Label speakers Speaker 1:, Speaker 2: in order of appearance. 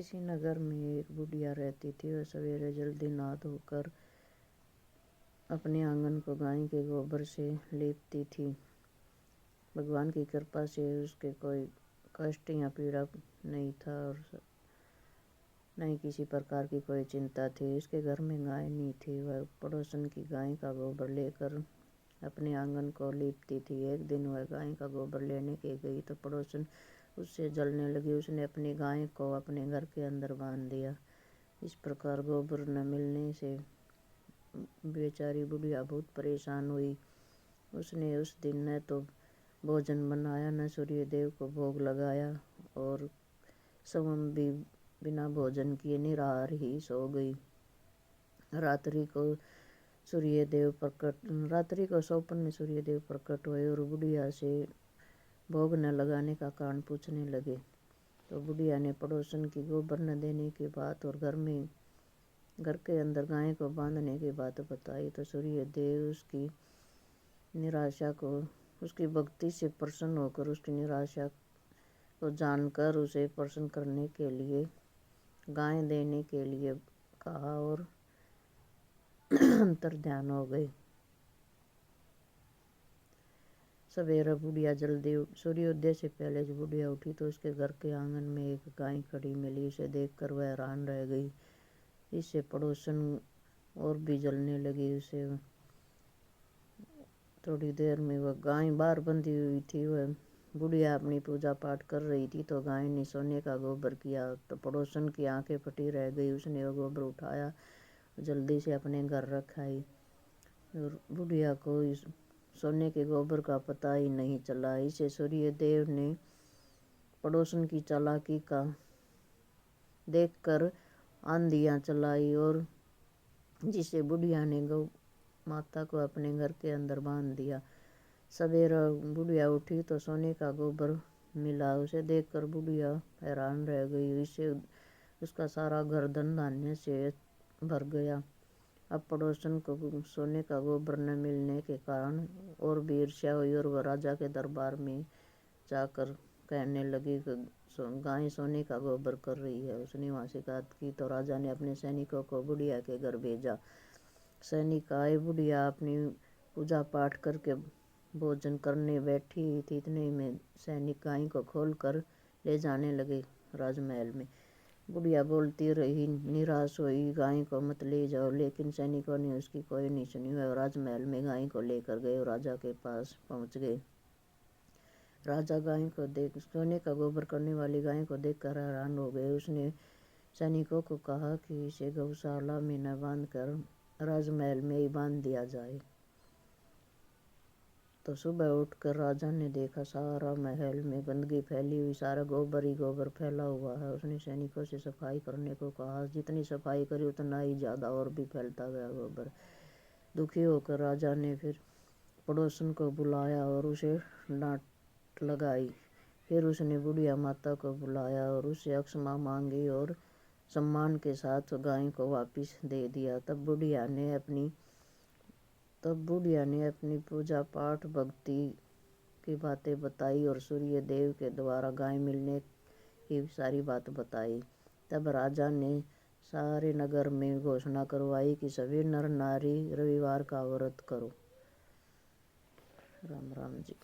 Speaker 1: किसी नगर में एक बुढ़िया रहती थी। वह सवेरे जल्दी नहा धोकर अपने आंगन को गाय के गोबर से लीपती थी। भगवान की कृपा से उसके कोई कष्ट या पीड़ा नहीं था और न ही किसी प्रकार की कोई चिंता थी। उसके घर में गाय नहीं थी। वह पड़ोसन की गाय का गोबर लेकर अपने आंगन को लीपती थी। एक दिन वह गाय का गोबर लेने के गई तो पड़ोसन उससे जलने लगी। उसने अपनी गाय को अपने घर के अंदर बांध दिया। इस प्रकार गोबर न मिलने से बेचारी बुढ़िया बहुत परेशान हुई। उसने उस दिन न तो भोजन बनाया, न सूर्य देव को भोग लगाया और स्वयं भी बिना भोजन किए निराहार ही सो गई। रात्रि को स्वप्न में सूर्य देव प्रकट हुए और बुढ़िया से भोग न लगाने का कारण पूछने लगे। तो बुढ़िया ने पड़ोसन की गोबर न देने की बात और घर के अंदर गाय को बांधने की बात बताई। तो सूर्य देव उसकी भक्ति से प्रसन्न होकर उसकी निराशा को जानकर उसे प्रसन्न करने के लिए गाय देने के लिए कहा और अंतर्ध्यान हो गए। सवेरा बुढ़िया जल्दी सूर्योदय से पहले जब बुढ़िया उठी तो उसके घर के आंगन में एक गाय खड़ी मिली। उसे देखकर वह हैरान रह गई। इससे पड़ोसन और भी जलने लगी। उसे थोड़ी देर में वह गाय बाहर बंधी हुई थी। वह बुढ़िया अपनी पूजा पाठ कर रही थी तो गाय ने सोने का गोबर किया तो पड़ोसन की आंखें फटी रह गई। उसने वह गोबर उठाया, जल्दी से अपने घर रखाई और बुढ़िया को इस सोने के गोबर का पता ही नहीं चला। इसे सूर्य देव ने पड़ोसन की चालाकी का देखकर आंधियां चलाई और जिसे बुढ़िया ने गौ माता को अपने घर के अंदर बांध दिया। सवेरा बुढ़िया उठी तो सोने का गोबर मिला। उसे देखकर बुढ़िया हैरान रह गई। इससे उसका सारा घर धन धान्य से भर गया। अब पड़ोसन को सोने का गोबर न मिलने के कारण और भी ईर्ष्या हुई और वह राजा के दरबार में जाकर कहने लगी कि गाय सोने का गोबर कर रही है। उसने वहाँ शिकायत की तो राजा ने अपने सैनिकों को बुढ़िया के घर भेजा। सैनिक आए। बुढ़िया अपनी पूजा पाठ करके भोजन करने बैठी थी। इतने में सैनिक गाय को खोल कर ले जाने लगे राजमहल में। बुढ़िया बोलती रही, निराश हुई, गाय को मत ले जाओ, लेकिन सैनिकों ने उसकी कोई नहीं सुनी। वह राजमहल में गाय को लेकर गए और राजा के पास पहुंच गए। राजा गाय को देख सोने का गोबर करने वाली गाय को देखकर हैरान हो गए। उसने सैनिकों को कहा कि इसे गौशाला में न बांधकर राजमहल में ही बांध दिया जाए। तो सुबह उठकर राजा ने देखा सारा महल में गंदगी फैली हुई, सारा गोबर ही गोबर फैला हुआ है। उसने सैनिकों से सफाई करने को कहा। जितनी सफाई करी उतना ही ज्यादा और भी फैलता गया गोबर। दुखी होकर राजा ने फिर पड़ोसन को बुलाया और उसे डांट लगाई। फिर उसने बुढ़िया माता को बुलाया और उससे क्षमा मांगी और सम्मान के साथ गाय को वापस दे दिया। तब बुढ़िया ने अपनी पूजा पाठ भक्ति की बातें बताई और सूर्य देव के द्वारा गाय मिलने की सारी बात बताई। तब राजा ने सारे नगर में घोषणा करवाई कि सभी नर नारी रविवार का व्रत करो। राम राम जी।